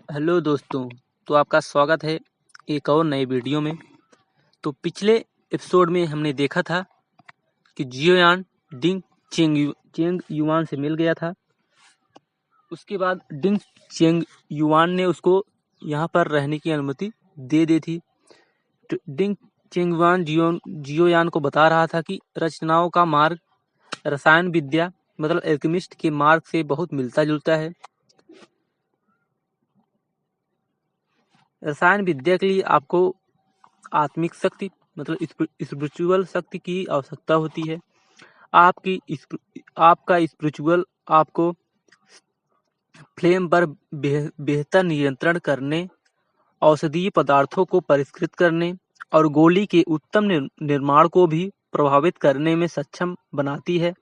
Hello दोस्तों। तो आपका स्वागत है एक और नए वीडियो में। तो पिछले एपिसोड में हमने देखा था कि जियोयान डिंग चेंग युआन से मिल गया था। उसके बाद डिंग चेंग युआन ने उसको यहाँ पर रहने की अनुमति दे दी थी। तो डिंग चेंग युआन जियोयान को बता रहा था कि रचनाओं का मार्ग रसायन विद्या मतलब एल्केमिस्ट के मार्ग से बहुत मिलता जुलता है। रसायन विद्या के लिए आपको आत्मिक शक्ति मतलब स्पिरिचुअल शक्ति की आवश्यकता होती है। आपका स्पिरिचुअल आपको फ्लेम पर बेहतर नियंत्रण करने, औषधीय पदार्थों को परिष्कृत करने और गोली के उत्तम निर्माण को भी प्रभावित करने में सक्षम बनाती है।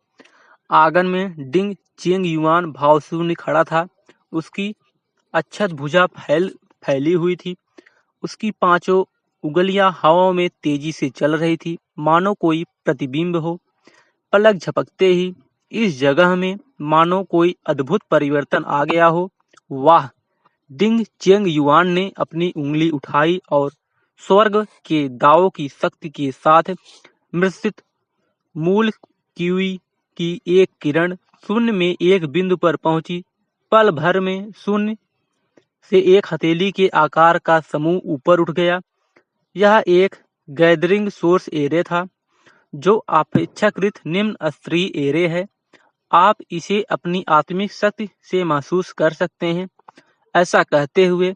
आंगन में डिंग चेंग युआन भावशून्य खड़ा था। उसकी अक्षत भुजा फैली हुई थी। उसकी पांचों उंगलियां हवा में तेजी से चल रही थी, मानो कोई प्रतिबिंब हो। पलक झपकते ही इस जगह में मानो कोई अद्भुत परिवर्तन आ गया हो। वाह! डिंग चेंग युआन ने अपनी उंगली उठाई और स्वर्ग के दावों की शक्ति के साथ मिश्रित मूल कीवी की एक किरण शून्य में एक बिंदु पर पहुंची। पल भर में शून्य से एक हथेली के आकार का समूह ऊपर उठ गया। यह एक गैदरिंग सोर्स एरे था, जो अपेक्षाकृत निम्न स्तरीय एरे है। आप इसे अपनी आत्मिक शक्ति से महसूस कर सकते हैं। ऐसा कहते हुए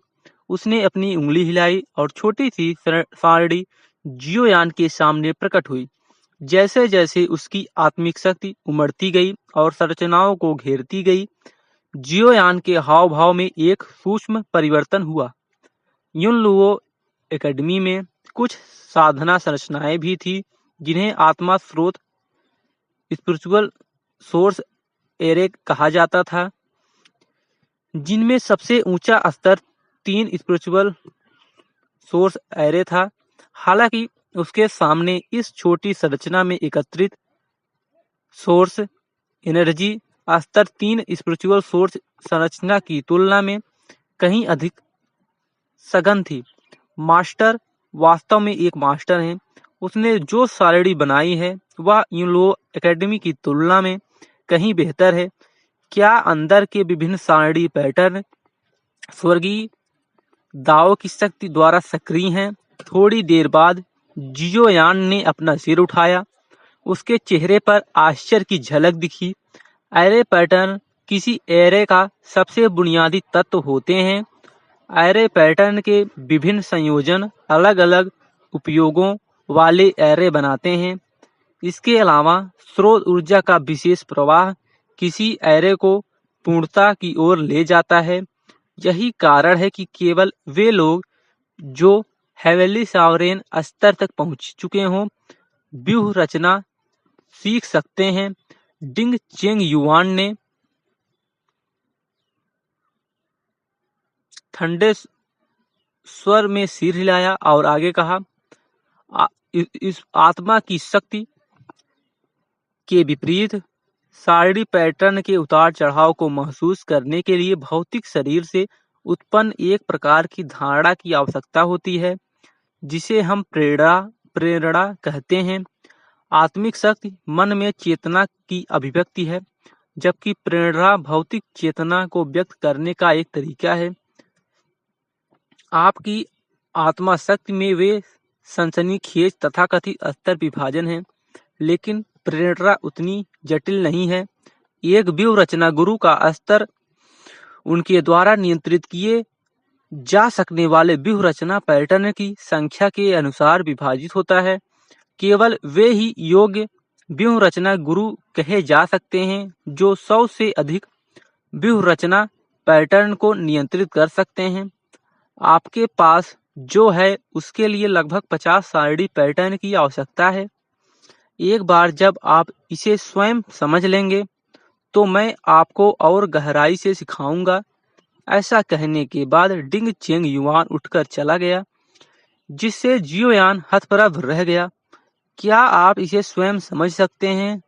उसने अपनी उंगली हिलाई और छोटी सी सारणी जियोयान के सामने प्रकट हुई। जैसे जैसे उसकी आत्मिक शक्ति उमड़ती गई और संरचनाओं को घेरती गई, जियोयान के हाव भाव में एक सूक्ष्म परिवर्तन हुआ। युनलुओ एकेडमी में कुछ साधना संरचनाएं भी थी, जिन्हें आत्मा स्रोत स्पिरिचुअल सोर्स एरे कहा जाता था, जिनमें सबसे ऊंचा स्तर 3 स्पिरिचुअल सोर्स एरे था। हालांकि उसके सामने इस छोटी संरचना में एकत्रित सोर्स एनर्जी स्तर 3 स्पिरिचुअल सोर्स संरचना की तुलना में कहीं अधिक सघन थी। मास्टर वास्तव में एक मास्टर है। उसने जो सारणी बनाई है वह यूलो एकेडमी की तुलना में कहीं बेहतर है। क्या अंदर के विभिन्न सारणी पैटर्न स्वर्गीय दावों की शक्ति द्वारा सक्रिय हैं? थोड़ी देर बाद जियोयान ने अपना सिर उठाया। उसके चेहरे पर आश्चर्य की झलक दिखी। एरे पैटर्न किसी एरे का सबसे बुनियादी तत्व होते हैं। एरे पैटर्न के विभिन्न संयोजन अलग अलग उपयोगों वाले एरे बनाते हैं। इसके अलावा स्रोत ऊर्जा का विशेष प्रवाह किसी एरे को पूर्णता की ओर ले जाता है। यही कारण है कि केवल वे लोग जो हेवनली सॉवरेन स्तर तक पहुंच चुके हों व्यूह रचना सीख सकते हैं। डिंग चेंग युआन ने ठंडे स्वर में सिर हिलाया और आगे कहा, इस आत्मा की शक्ति के विपरीत सारणी पैटर्न के उतार चढ़ाव को महसूस करने के लिए भौतिक शरीर से उत्पन्न एक प्रकार की धारणा की आवश्यकता होती है, जिसे हम प्रेरणा कहते हैं। आत्मिक शक्ति मन में चेतना की अभिव्यक्ति है, जबकि प्रेरणा भौतिक चेतना को व्यक्त करने का एक तरीका है। आपकी आत्मा शक्ति में वे सनसनीखेज तथाकथित स्तर विभाजन है, लेकिन प्रेरणा उतनी जटिल नहीं है। एक व्यूह रचना गुरु का स्तर उनके द्वारा नियंत्रित किए जा सकने वाले व्यूह रचना पैटर्न की संख्या के अनुसार विभाजित होता है। केवल वे ही योग्य व्यूह रचना गुरु कहे जा सकते हैं जो 100 से अधिक व्यूह रचना पैटर्न को नियंत्रित कर सकते हैं। आपके पास जो है उसके लिए लगभग 50 सारणी पैटर्न की आवश्यकता है। एक बार जब आप इसे स्वयं समझ लेंगे तो मैं आपको और गहराई से सिखाऊंगा। ऐसा कहने के बाद डिंग चेंग युआन उठकर चला गया, जिससे जियोयान हतप्रभ रह गया। क्या आप इसे स्वयं समझ सकते हैं?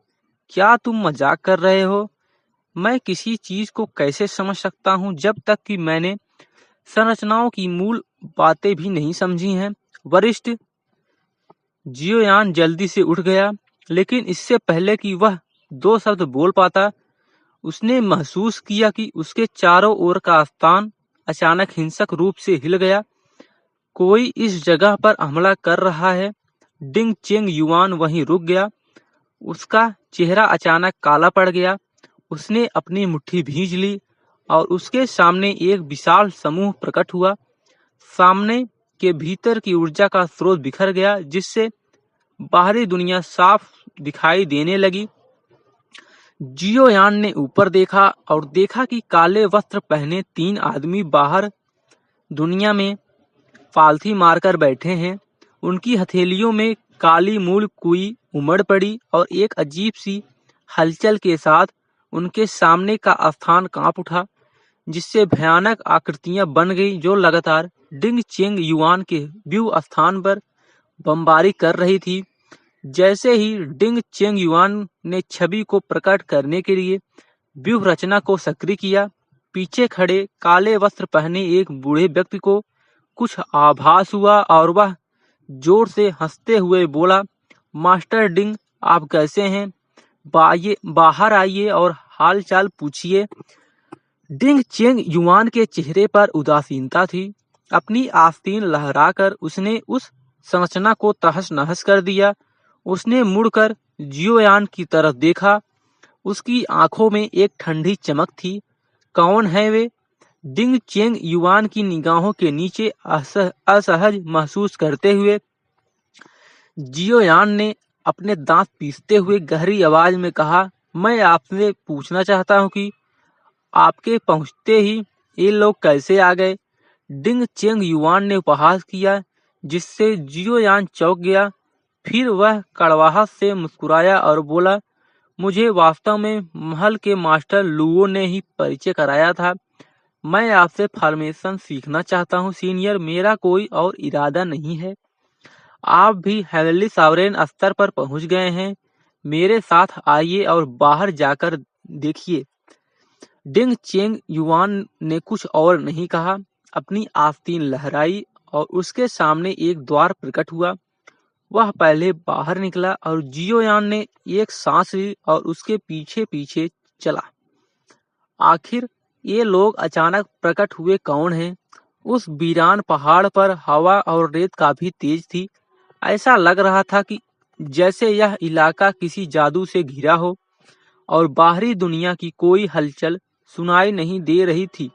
क्या तुम मजाक कर रहे हो? मैं किसी चीज को कैसे समझ सकता हूँ जब तक कि मैंने संरचनाओं की मूल बातें भी नहीं समझी हैं। वरिष्ठ जियोयान जल्दी से उठ गया, लेकिन इससे पहले कि वह 2 शब्द बोल पाता, उसने महसूस किया कि उसके चारों ओर का स्थान अचानक हिंसक रूप से हिल गया। कोई इस जगह पर हमला कर रहा है। डिंग चेंग युआन वहीं रुक गया। उसका चेहरा अचानक काला पड़ गया। उसने अपनी मुट्ठी भींच ली और उसके सामने एक विशाल समूह प्रकट हुआ। सामने के भीतर की ऊर्जा का स्रोत बिखर गया, जिससे बाहरी दुनिया साफ दिखाई देने लगी। जियोयान ने ऊपर देखा और देखा कि काले वस्त्र पहने 3 आदमी बाहर दुनिया में पालथी मारकर बैठे हैं। उनकी हथेलियों में काली मूल कुई उमड़ पड़ी और एक अजीब सी हलचल के साथ उनके सामने का स्थान कांप उठा, जिससे भयानक आकृतियां बन गई जो लगातार डिंग चेंग युआन के व्यूह स्थान पर बमबारी कर रही थी। जैसे ही डिंग चेंग युआन ने छवि को प्रकट करने के लिए व्यूह रचना को सक्रिय किया, पीछे खड़े काले वस्त्र पहने एक बूढ़े व्यक्ति को कुछ आभास हुआ और वह जोर से हंसते हुए बोला, मास्टर डिंग, आप कैसे हैं? बाहर आइए और हाल चाल पूछिए। डिंग चेंग युआन के चेहरे पर उदासीनता थी। अपनी आस्तीन लहराकर उसने उस संरचना को तहस नहस कर दिया। उसने मुड़कर जियोयान की तरफ देखा। उसकी आंखों में एक ठंडी चमक थी। कौन है वे? डिंग चेंग युआन की निगाहों के नीचे असहज महसूस करते हुए जियोयान ने अपने दांत पीसते हुए गहरी आवाज में कहा, मैं आपसे पूछना चाहता हूं कि आपके पहुंचते ही ये लोग कैसे आ गए? डिंग चेंग युआन ने उपहास किया, जिससे जियोयान चौंक गया। फिर वह कड़वाहट से मुस्कुराया और बोला, मुझे वास्तव में महल के मास्टर लुओ ने ही परिचय कराया था। मैं आपसे फॉर्मेशन सीखना चाहता हूँ सीनियर, मेरा कोई और इरादा नहीं है। आप भी हेवनली सॉवरेन स्तर पर पहुंच गए हैं। मेरे साथ आइए और बाहर जाकर देखिए। डिंग चेंग युआन ने कुछ और नहीं कहा। अपनी आस्तीन लहराई और उसके सामने एक द्वार प्रकट हुआ। वह पहले बाहर निकला और जियोयान ने एक सांस ली और उसके पीछे पीछे चला। आखिर ये लोग अचानक प्रकट हुए कौन हैं? उस वीरान पहाड़ पर हवा और रेत काफी तेज थी। ऐसा लग रहा था कि जैसे यह इलाका किसी जादू से घिरा हो और बाहरी दुनिया की कोई हलचल सुनाई नहीं दे रही थी।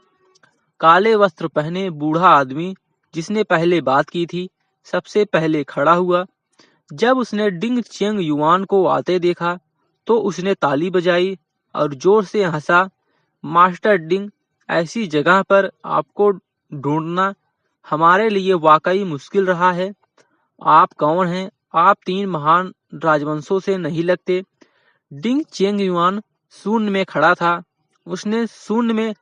काले वस्त्र पहने बूढ़ा आदमी, जिसने पहले बात की थी, सबसे पहले खड़ा हुआ। जब उसने डिंग चेंग युआन को आते देखा तो उसने ताली बजाई और जोर से हंसा। मास्टर डिंग, ऐसी जगह पर आपको ढूंढना हमारे लिए वाकई मुश्किल रहा है। आप कौन हैं? आप 3 महान राजवंशों से नहीं लगते। डिंग चेंग युआन शून्य में खड़ा था। उसने शून्य में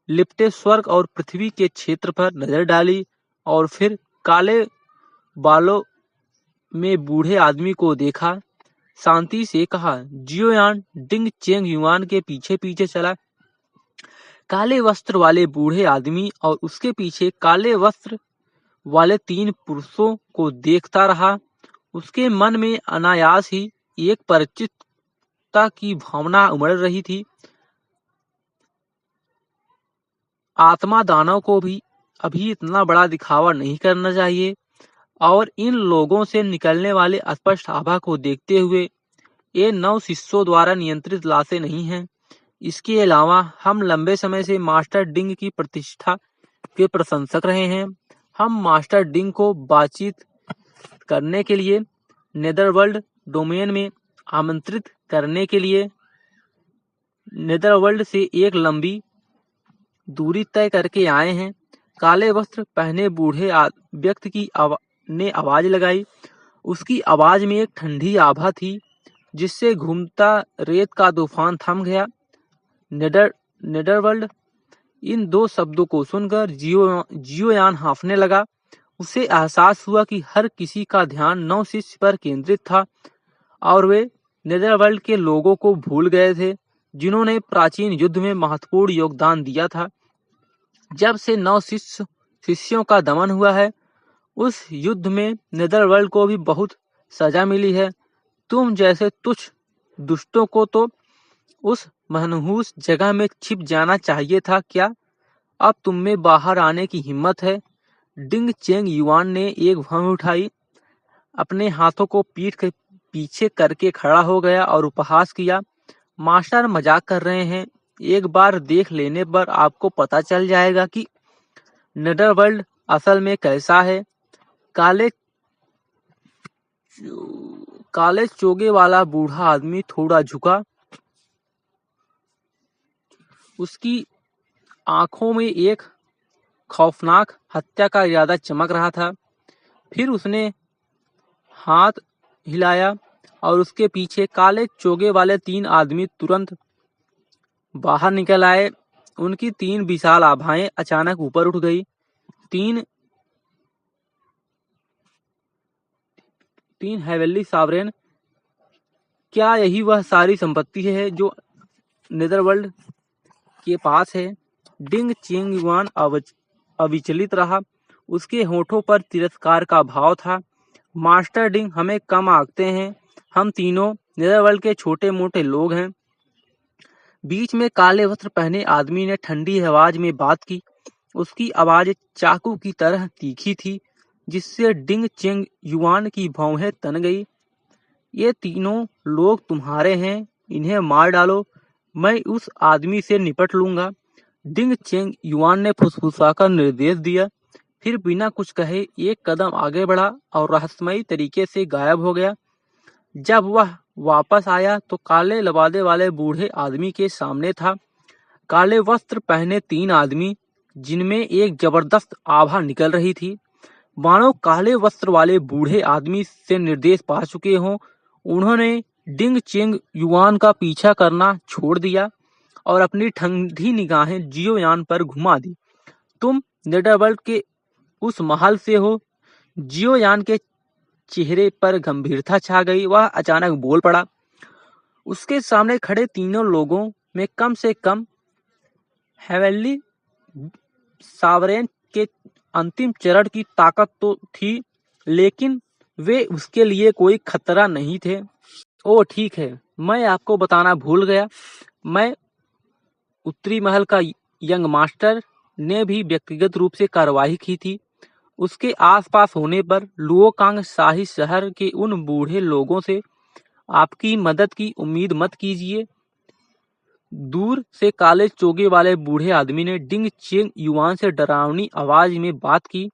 लिपटे स्वर्ग और पृथ्वी के क्षेत्र पर नजर डाली और फिर काले बालों में बूढ़े आदमी को देखा। शांति से कहा, जियोयान। डिंग चेंग युआन के पीछे पीछे चला। काले वस्त्र वाले बूढ़े आदमी और उसके पीछे काले वस्त्र वाले 3 पुरुषों को देखता रहा। उसके मन में अनायास ही एक परिचितता की भावना उमड़ रही थी। आत्मा दानव को भी अभी इतना बड़ा दिखावा नहीं करना चाहिए, और इन लोगों से निकलने वाले स्पष्ट आभा को देखते हुए ये 9 शिष्यों द्वारा नियंत्रित लाशें नहीं हैं। इसके अलावा हम लंबे समय से मास्टर डिंग की प्रतिष्ठा के प्रशंसक रहे हैं। हम मास्टर डिंग को बातचीत करने के लिए नेदरवर्ल्ड डोमेन में आमंत्रित करने के लिए नेदरवर्ल्ड से एक लंबी दूरी तय करके आए हैं। काले वस्त्र पहने बूढ़े व्यक्ति की ने आवाज लगाई। उसकी आवाज में एक ठंडी आभा थी, जिससे घूमता रेत का तूफान थम गया। नेदरवर्ल्ड। इन 2 शब्दों को सुनकर जियोयान हाँफने लगा। उसे एहसास हुआ कि हर किसी का ध्यान 9 शिष्य पर केंद्रित था और वे नेदरवर्ल्ड के लोगों को भूल गए थे, जिन्होंने प्राचीन युद्ध में महत्वपूर्ण योगदान दिया था। जब से 9 शिष्य शिष्यों का दमन हुआ है। उस युद्ध में नेदरवर्ल्ड को भी बहुत सजा मिली है। तुम जैसे तुच्छ दुष्टों को तो उस मनहूस जगह में छिप जाना चाहिए था क्या? अब तुम में बाहर आने की हिम्मत है? डिंग चेंग युआन ने एक भौं उठाई, अपने हाथों को पीठ के पीछे करके खड़ा हो गया और उपहास किया। मास्टर मजाक कर रहे हैं। एक बार देख लेने पर आपको पता चल जाएगा कि नेदरवर्ल्ड असल में कैसा है। काले काले चोगे वाला बूढ़ा आदमी थोड़ा झुका। उसकी आंखों में एक खौफनाक हत्या का इरादा चमक रहा था। फिर उसने हाथ हिलाया और उसके पीछे काले चोगे वाले 3 आदमी तुरंत बाहर निकल आए। उनकी 3 विशाल आभाएं अचानक ऊपर उठ गई। तीन हेवेली सॉवरेन। क्या यही वह सारी संपत्ति है जो नेदरवर्ल्ड के पास है? डिंग चेंग युआन अविचलित रहा। उसके होठों पर तिरस्कार का भाव था। मास्टर डिंग, हमें कम आंकते हैं। हम तीनों नेदरवर्ल्ड के छोटे मोटे लोग हैं। बीच में काले वस्त्र पहने आदमी ने ठंडी आवाज में बात की। उसकी आवाज चाकू की तरह तीखी थी, जिससे डिंग चेंग युआन की भौहें तन गई। ये तीनों लोग तुम्हारे हैं, इन्हें मार डालो, मैं उस आदमी से निपट लूंगा। डिंग चेंग युआन ने फुसफुसाकर निर्देश दिया, फिर बिना कुछ कहे एक कदम आगे बढ़ा और रहस्यमयी तरीके से गायब हो गया। जब वह वापस आया तो काले लबादे वाले बूढ़े आदमी के सामने था। काले वस्त्र पहने 3 आदमी, जिनमें एक जबरदस्त आभा निकल रही थी, मानो काले वस्त्र वाले बूढ़े आदमी से निर्देश पा चुके हों। उन्होंने डिंग चेंग युआन का पीछा करना छोड़ दिया और अपनी ठंडी निगाहें जियोयान पर घुमा दी। तुम नेदरवर्ल्ड के उस महल से हो? जियोयान के चेहरे पर गंभीरता छा गई। वह अचानक बोल पड़ा। उसके सामने खड़े तीनों लोगों में कम से कम हेवेली सॉवरेन के अंतिम चरण की ताकत तो थी, लेकिन वे उसके लिए कोई खतरा नहीं थे। ओह ठीक है, मैं आपको बताना भूल गया। मैं उत्तरी महल का यंग मास्टर ने भी व्यक्तिगत रूप से कार्रवाई की थी। उसके आसपास होने पर लुओकांग शाही शहर के उन बूढ़े लोगों से आपकी मदद की उम्मीद मत कीजिए। दूर से काले चोगे वाले बूढ़े आदमी ने डिंग चेंग युआन से डरावनी आवाज में बात की।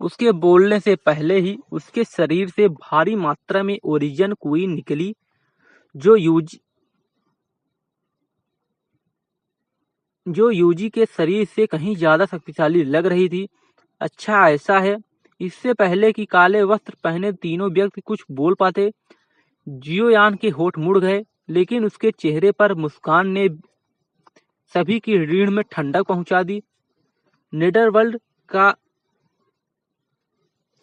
उसके बोलने से पहले ही उसके शरीर से भारी मात्रा में ओरिजिन क्वीन निकली, जो यूजी के शरीर से कहीं ज्यादा शक्तिशाली लग रही थी। अच्छा ऐसा है। इससे पहले कि काले वस्त्र पहने तीनों व्यक्ति कुछ बोल पाते, जियोयान के होठ मुड़ गए, लेकिन उसके चेहरे पर मुस्कान ने सभी की रीढ़ में ठंडक पहुंचा दी। नेदरवर्ल्ड का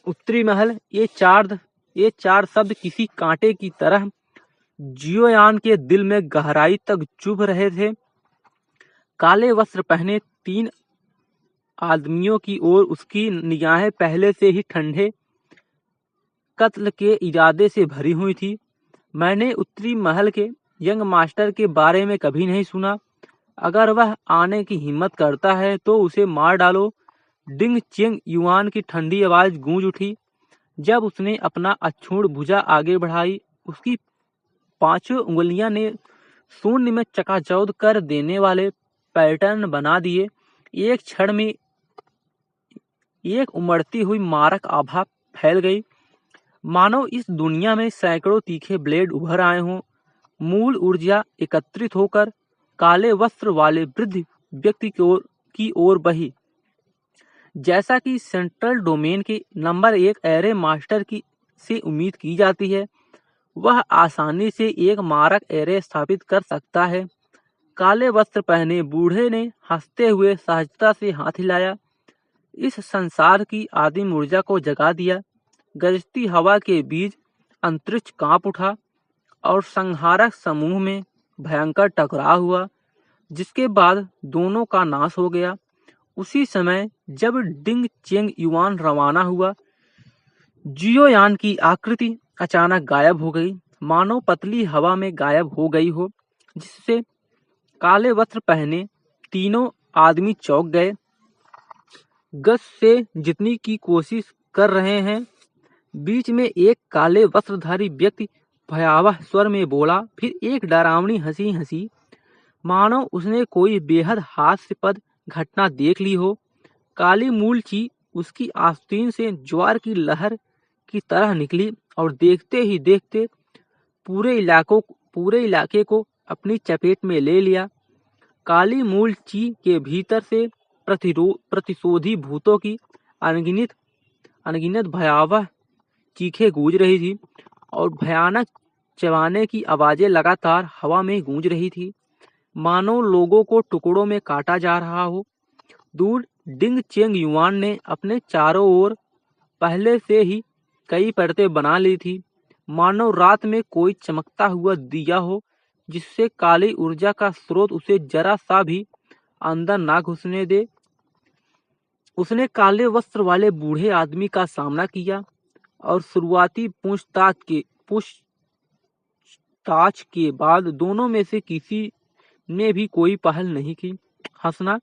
उत्तरी महल, ये चार शब्द किसी कांटे की तरह जियोयान के दिल में गहराई तक चुभ रहे थे। काले वस्त्र पहने 3 आदमियों की ओर उसकी निगाहें पहले से ही ठंडे कत्ल के इरादे से भरी हुई थी। मैंने उत्तरी महल के यंग मास्टर के बारे में कभी नहीं सुना। अगर वह आने की हिम्मत करता है तो उसे मार डालो। डिंग चेंग युआन की ठंडी आवाज गूंज उठी। जब उसने अपना अक्षुण भुजा आगे बढ़ाई, उसकी 5 उंगलियां ने शून्य में चकाचौंध कर देने वाले पैटर्न बना दिए। एक क्षण में एक उमड़ती हुई मारक आभा फैल गई, मानो इस दुनिया में सैकड़ों तीखे ब्लेड उभर आए हों। मूल ऊर्जा एकत्रित होकर काले वस्त्र वाले वृद्ध व्यक्ति की ओर बही। जैसा कि सेंट्रल डोमेन के नंबर 1 एरे मास्टर की से उम्मीद की जाती है, वह आसानी से एक मारक एरे स्थापित कर सकता है। काले वस्त्र पहने बूढ़े ने हंसते हुए सहजता से हाथ हिलाया। इस संसार की आदिम ऊर्जा को जगा दिया। गरजती हवा के बीच अंतरिक्ष कांप उठा और संहारक समूह में भयंकर टकराव हुआ, जिसके बाद दोनों का नाश हो गया। उसी समय जब डिंग चेंग युआन रवाना हुआ, जियोयान की आकृति अचानक गायब हो गई, मानो पतली हवा में गायब हो गई हो, जिससे काले वस्त्र पहने तीनों आदमी चौंक गए। गज से जितनी की कोशिश कर रहे हैं। बीच में एक काले वस्त्रधारी व्यक्ति भयावह स्वर में बोला, फिर एक डरावनी हंसी हंसी, मानो उसने कोई बेहद हास्यास्पद घटना देख ली हो। काली मूलची उसकी आस्तीन से ज्वार की लहर की तरह निकली और देखते ही देखते पूरे इलाके को अपनी चपेट में ले लिया। काली मूलची के भीतर से प्रतिशोधी भूतों की अनगिनत अनगिनत भयावह चीखें गूंज रही थी और भयानक चबाने की आवाजें लगातार हवा में गूंज रही थी, मानो लोगों को टुकड़ों में काटा जा रहा हो। दूर डिंग चेंग युआन ने अपने चारों ओर पहले से ही कई परतें बना ली थी, मानो रात में कोई चमकता हुआ दिया हो, जिससे काली ऊर्जा का स्रोत उसे जरा सा भी अंदर ना घुसने दे। उसने काले वस्त्र वाले बूढ़े आदमी का सामना किया और शुरुआती पूछताछ के बाद दोनों में से किसी ने भी कोई पहल नहीं की। हंसना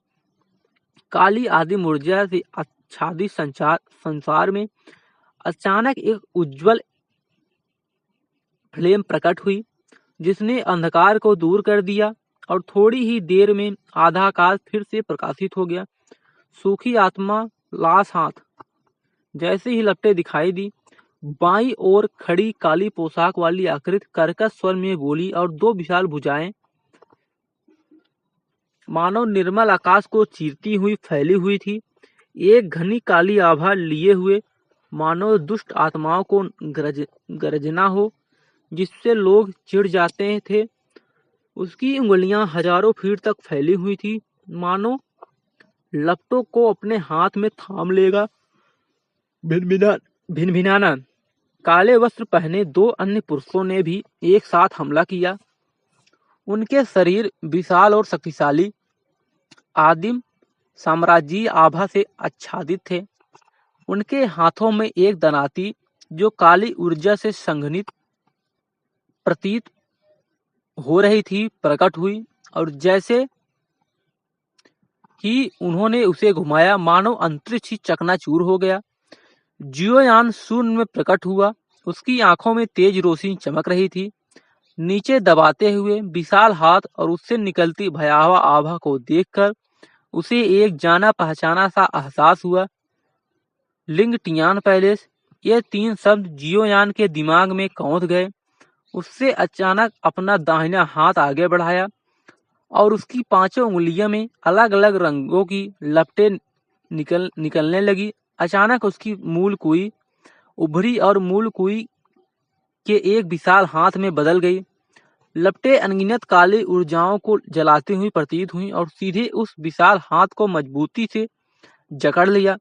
काली आदिम ऊर्जा से आच्छादित संसार में अचानक एक उज्जवल फ्लेम प्रकट हुई, जिसने अंधकार को दूर कर दिया और थोड़ी ही देर में आधा आकाश फिर से प्रकाशित हो गया। सूखी आत्मा लाश हाथ जैसे ही लपटे दिखाई दी, बाईं ओर खड़ी काली पोशाक वाली आकृति कर्कश स्वर में बोली और दो विशाल भुजाएं मानो निर्मल आकाश को चीरती हुई फैली हुई थी। एक घनी काली आभा लिए हुए, मानो दुष्ट आत्माओं को गरजना हो, जिससे लोग चिढ़ जाते थे। उसकी उंगलियां हजारों फीट तक फैली हुई थी, मानो लपटों को अपने हाथ में थाम लेगा। भिनभिनाना काले वस्त्र पहने दो अन्य पुरुषों ने भी एक साथ हमला किया। उनके शरीर विशाल और शक्तिशाली आदिम साम्राज्यीय आभा से आच्छादित थे। उनके हाथों में एक दनाती, जो काली ऊर्जा से संघनित प्रतीत हो रही थी, प्रकट हुई और जैसे ही उन्होंने उसे घुमाया, मानो अंतरिक्ष ही चकनाचूर हो गया। जियोयान शून्य में प्रकट हुआ, उसकी आंखों में तेज रोशनी चमक रही थी। नीचे दबाते हुए विशाल हाथ और उससे निकलती भयावह आभा को देखकर उसे एक जाना पहचाना सा एहसास हुआ। लिंग टियान पैलेस, ये तीन शब्द जियोयान के दिमाग में कौंध गए। उससे अचानक अपना दाहिना हाथ आगे बढ़ाया और उसकी पांचों उंगलियों में अलग अलग रंगों की लपटें निकलने लगी। अचानक उसकी मूल कुई उभरी और मूल कुई के एक विशाल हाथ में बदल गई। लपटें अनगिनत काली ऊर्जाओं को जलाती हुई प्रतीत हुई और सीधे उस विशाल हाथ को मजबूती से जकड़ लिया।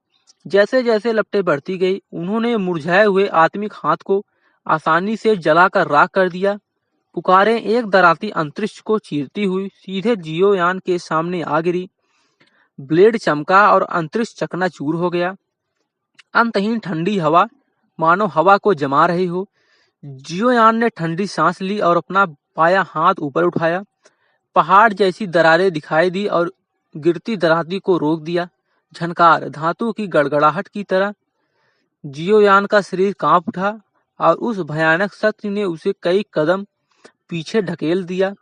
जैसे जैसे लपटें बढ़ती गई, उन्होंने मुरझाए हुए आत्मिक हाथ को आसानी से जलाकर राख कर दिया। पुकारें एक दराती अंतरिक्ष को चीरती हुई सीधे जियोयान के सामने आ गिरी। ब्लेड चमका और अंतरिक्ष चकनाचूर हो गया। अंतहीन ठंडी हवा मानो हवा को जमा रही हो। जियोयान ने ठंडी सांस ली और अपना बायां हाथ ऊपर उठाया। पहाड़ जैसी दरारें दिखाई दी और गिरती दराती को रोक दिया। झनकार धातु की गड़गड़ाहट की तरह जियोयान का शरीर कांप उठा और उस भयानक शक्ति ने उसे कई कदम पीछे ढकेल दिया।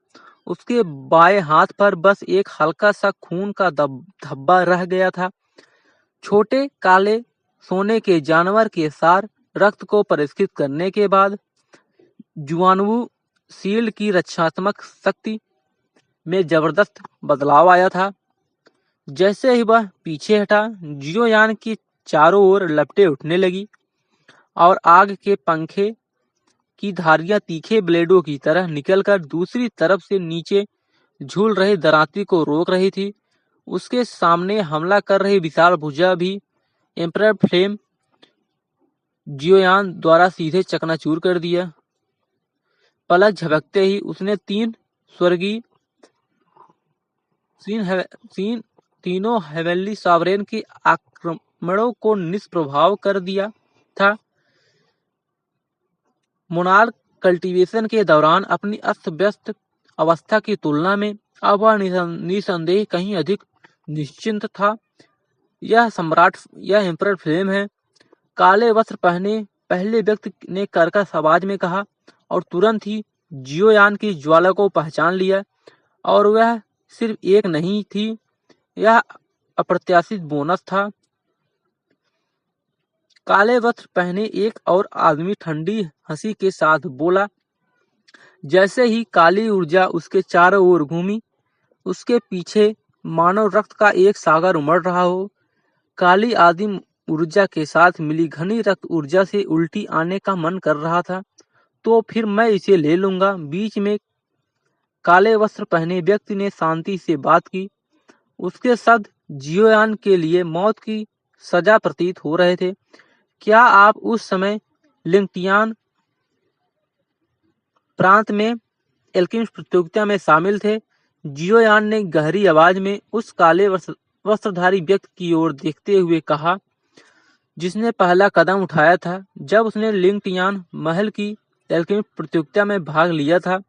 उसके बाएं हाथ पर बस एक हल्का सा खून का धब्बा रह गया था। छोटे काले सोने के जानवर के सार रक्त को परिष्कृत करने के बाद जुआनवू शील्ड की रक्षात्मक शक्ति में जबरदस्त बदलाव आया था। जैसे ही वह पीछे हटा, जियोयान की चारों ओर लपटें उठने लगी और आग के पंखे की धारियां तीखे ब्लेडों की तरह निकलकर दूसरी तरफ से नीचे झूल रही दराती को रोक रही थी। उसके सामने हमला कर रही विशाल भुजा भी एम्परर फ्लेम जियोयान द्वारा सीधे चकनाचूर कर दिया। पलक झपकते ही उसने तीन तीनों हेवनली सॉवरेन के आक्रमणों को निष्प्रभाव कर दिया था। मोनार्क कल्टीवेशन के दौरान अपनी अस्त व्यस्त अवस्था की तुलना में अब वह निसंदेह कहीं अधिक निश्चिंत था। यह एम्परर फ्लेम है, काले वस्त्र पहने पहले व्यक्ति ने कर्कश आवाज में कहा, और तुरंत ही जियोयान की ज्वाला को पहचान लिया। और वह सिर्फ एक नहीं थी, यह अप्रत्याशित बोनस था। काले वस्त्र पहने एक और आदमी ठंडी हंसी के साथ बोला। जैसे ही काली ऊर्जा उसके चारों ओर घूमी, उसके पीछे मानव रक्त का एक सागर उमड़ रहा हो। काली आदिम ऊर्जा के साथ मिली घनी रक्त ऊर्जा से उल्टी आने का मन कर रहा था। तो फिर मैं इसे ले लूंगा। बीच में काले वस्त्र पहने व्यक्ति ने शांति से बात की। उसके शब्द जियोयान के लिए मौत की सजा प्रतीत हो रहे थे। क्या आप उस समय लिंगटियान प्रांत में एल्केमिस्ट प्रतियोगिता में शामिल थे? जियोयान ने गहरी आवाज में उस काले वस्त्रधारी व्यक्ति की ओर देखते हुए कहा, जिसने पहला कदम उठाया था जब उसने लिंगटियान महल की एल्केमिस्ट प्रतियोगिता में भाग लिया था।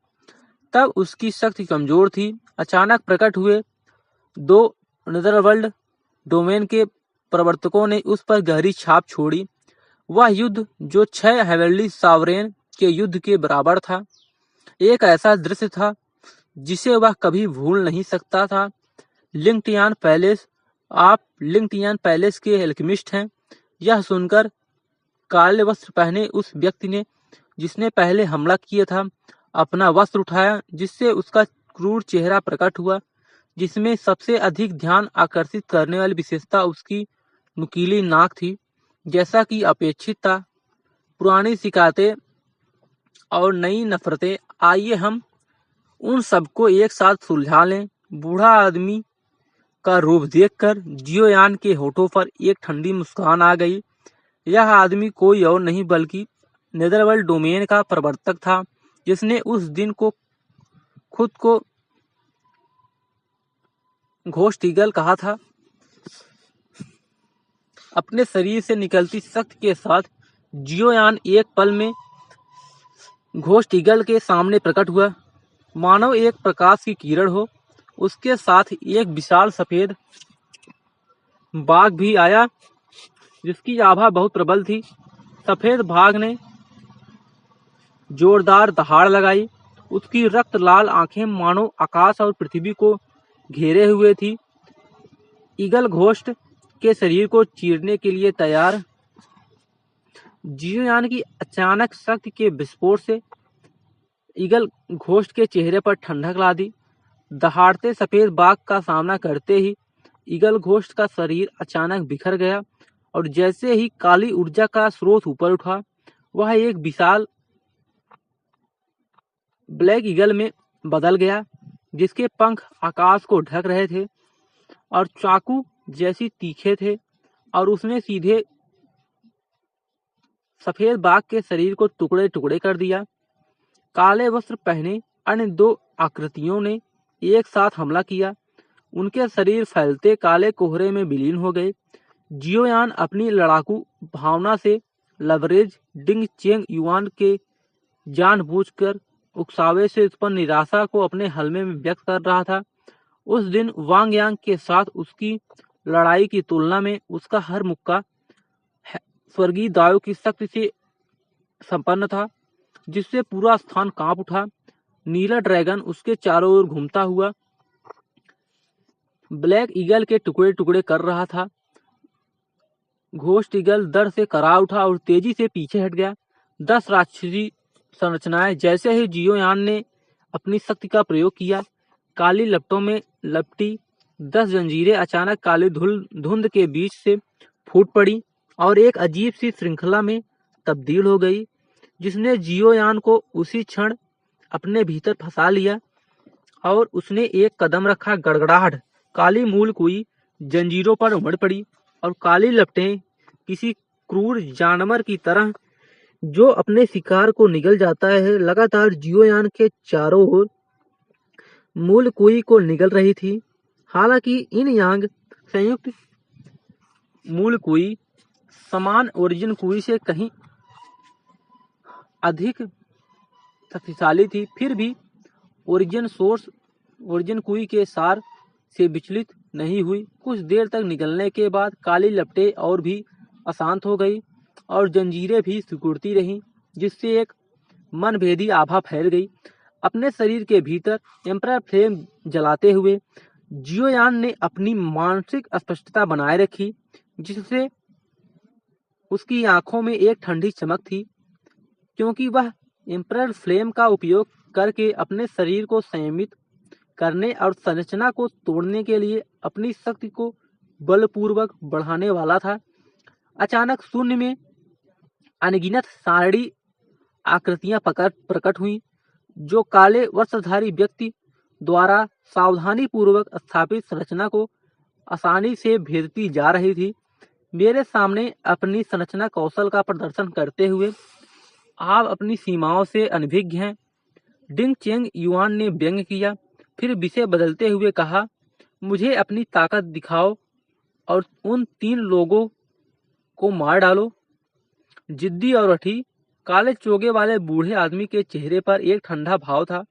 तब उसकी शक्ति कमजोर थी। अचानक प्रकट हुए दो नेदरवर्ल्ड डोमेन के प्रवर्तकों ने उस पर गहरी छाप छोड़ी। वह युद्ध जो 6 हेवनली सॉवरेन के युद्ध के बराबर था, एक ऐसा दृश्य था जिसे वह कभी भूल नहीं सकता था। लिंगटियान पैलेस, आप लिंगटियान पैलेस के एल्केमिस्ट हैं? यह सुनकर काले वस्त्र पहने उस व्यक्ति ने, जिसने पहले हमला किया था, अपना वस्त्र उठाया, जिससे उसका क्रूर चेहरा प्रकट हुआ, जिसमें सबसे अधिक ध्यान आकर्षित करने वाली विशेषता उसकी नुकीली नाक थी, जैसा कि अपेक्षित था। पुरानी शिकायतें और नई नफरतें, आइए हम उन सबको एक साथ सुलझा लें। बूढ़ा आदमी का रूप देखकर जियोयान के होठों पर एक ठंडी मुस्कान आ गई। यह आदमी कोई और नहीं बल्कि नेदरवर्ल्ड डोमेन का प्रवर्तक था, जिसने उस दिन को खुद को घोस्ट ईगल कहा था। अपने शरीर से निकलती शक्ति के साथ जियोयान एक पल में घोस्ट ईगल के सामने प्रकट हुआ, मानो एक प्रकाश की किरण हो। उसके साथ एक विशाल सफेद बाघ भी आया, जिसकी आभा बहुत प्रबल थी। सफेद बाघ ने जोरदार दहाड़ लगाई। उसकी रक्त लाल आंखें मानो आकाश और पृथ्वी को घेरे हुए थी। ईगल घोस्ट के शरीर को चीरने के लिए तैयार। जियोयान की अचानक शक्ति के विस्फोट से ईगल घोस्ट के चेहरे पर ठंडक ला दी। दहाड़ते सफेद बाघ का सामना करते ही ईगल घोस्ट का शरीर अचानक बिखर गया, और जैसे ही काली ऊर्जा का स्रोत ऊपर उठा, वह एक विशाल ब्लैक ईगल में बदल गया, जिसके पंख आकाश को ढक रहे थे और चाकू जैसी तीखे थे, और उसने सीधे सफेद बाघ के शरीर को टुकड़े टुकड़े कर दिया। काले वस्त्र पहने अन्य दो आकृतियों ने एक साथ हमला किया। उनके शरीर फैलते काले कोहरे में विलीन हो गए। जियोयान अपनी लड़ाकू भावना से लवरेज डिंग चेंग युआन के जानबूझकर उकसावे से उत्पन्न निराशा को अपने हलमे में व्यक्त कर रहा था। उस दिन वांग यांग के साथ उसकी लड़ाई की तुलना में उसका हर मुक्का स्वर्गीय दाव की शक्ति से संपन्न था, जिससे पूरा स्थान कांप उठा। नीला ड्रैगन उसके चारों ओर घूमता हुआ ब्लैक ईगल के टुकड़े टुकड़े कर रहा था। घोस्ट ईगल दर से करा उठा और तेजी से पीछे हट गया। 10 राक्षसी संरचनाएं, जैसे ही जियोयान ने अपनी शक्ति का प्रयोग किया, काली लपटों में लपटी 10 जंजीरें अचानक काली धुंध के बीच से फूट पड़ी और एक अजीब सी श्रृंखला में तब्दील हो गई, जिसने जियोयान को उसी क्षण अपने भीतर फंसा लिया। और उसने एक कदम रखा। गड़गड़ाहट काली मूल कुई जंजीरों पर उमड़ पड़ी, और काली लपटें किसी क्रूर जानवर की तरह जो अपने शिकार को निगल जाता है, लगातार जियोयान के चारों ओर मूल कुई को निगल रही थी। हालांकि इन यांग संयुक्त मूल कुई समान ओरिजिन कुई से कहीं अधिक शक्तिशाली थी, फिर भी ओरिजिन कुई के सार से विचलित नहीं हुई। कुछ देर तक निकलने के बाद काली लपटें और भी अशांत हो गई और जंजीरें भी सिकुड़ती रहीं, जिससे एक मनभेदी आभा फैल गई। अपने शरीर के भीतर एम्परर फ्लेम जलाते हुए जियोयान ने अपनी मानसिक स्पष्टता बनाए रखी, जिससे उसकी आंखों में एक ठंडी चमक थी, क्योंकि वह एम्परर फ्लेम का उपयोग करके अपने शरीर को संयमित करने और संरचना को तोड़ने के लिए अपनी शक्ति को बलपूर्वक बढ़ाने वाला था। अचानक शून्य में अनगिनत सारणी आकृतियां प्रकट हुईं, जो काले वस्त्रधारी व्यक्ति द्वारा सावधानी पूर्वक स्थापित संरचना को आसानी से भेदती जा रही थी। मेरे सामने अपनी संरचना कौशल का प्रदर्शन करते हुए आप अपनी सीमाओं से अनभिज्ञ हैं, डिंग चेंग युआन ने व्यंग किया। फिर विषय बदलते हुए कहा, मुझे अपनी ताकत दिखाओ और उन 3 लोगों को मार डालो। जिद्दी और अठी काले चोगे वाले बूढ़े आदमी के चेहरे पर एक ठंडा भाव था।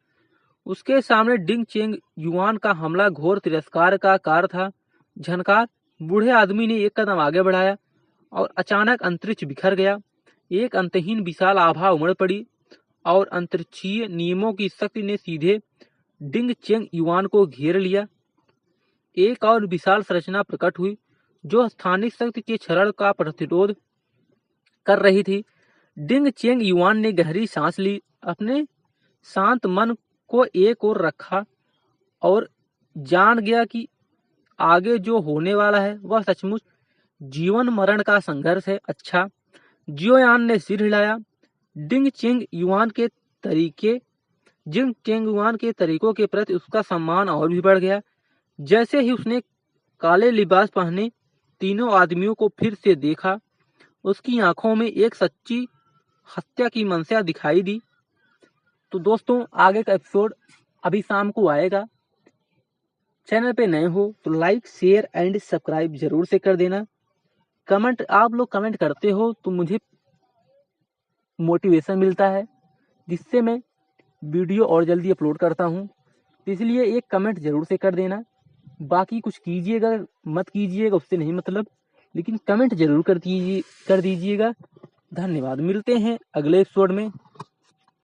उसके सामने डिंग चेंग युआन का हमला घोर तिरस्कार का कार्य था। झनकार बूढ़े आदमी ने एक कदम आगे बढ़ाया और अचानक अंतरिक्ष बिखर गया। एक अंतहीन विशाल आभा उमड़ पड़ी और अंतरिक्षीय नियमों की शक्ति ने सीधे डिंग चेंग युआन को घेर लिया। एक और विशाल संरचना प्रकट हुई, जो स्थानिक शक्ति के क्षरण का प्रतिरोध कर रही थी। डिंग चेंग युआन ने गहरी सांस ली, अपने शांत मन को एक ओर रखा और जान गया कि आगे जो होने वाला है वह सचमुच जीवन मरण का संघर्ष है। अच्छा, जियोयान ने सिर हिलाया। डिंग चेंग युआन के तरीकों के प्रति उसका सम्मान और भी बढ़ गया। जैसे ही उसने काले लिबास पहने तीनों आदमियों को फिर से देखा, उसकी आंखों में एक सच्ची हत्या की मंशा दिखाई दी। तो दोस्तों, आगे का एपिसोड अभी शाम को आएगा। चैनल पे नए हो तो लाइक, शेयर एंड सब्सक्राइब जरूर से कर देना। आप लोग कमेंट करते हो तो मुझे मोटिवेशन मिलता है, जिससे मैं वीडियो और जल्दी अपलोड करता हूँ। इसलिए एक कमेंट जरूर से कर देना। बाकी कुछ कीजिएगा मत कीजिएगा, उससे नहीं मतलब, लेकिन कमेंट जरूर कर दीजिएगा। धन्यवाद। मिलते हैं अगले एपिसोड में।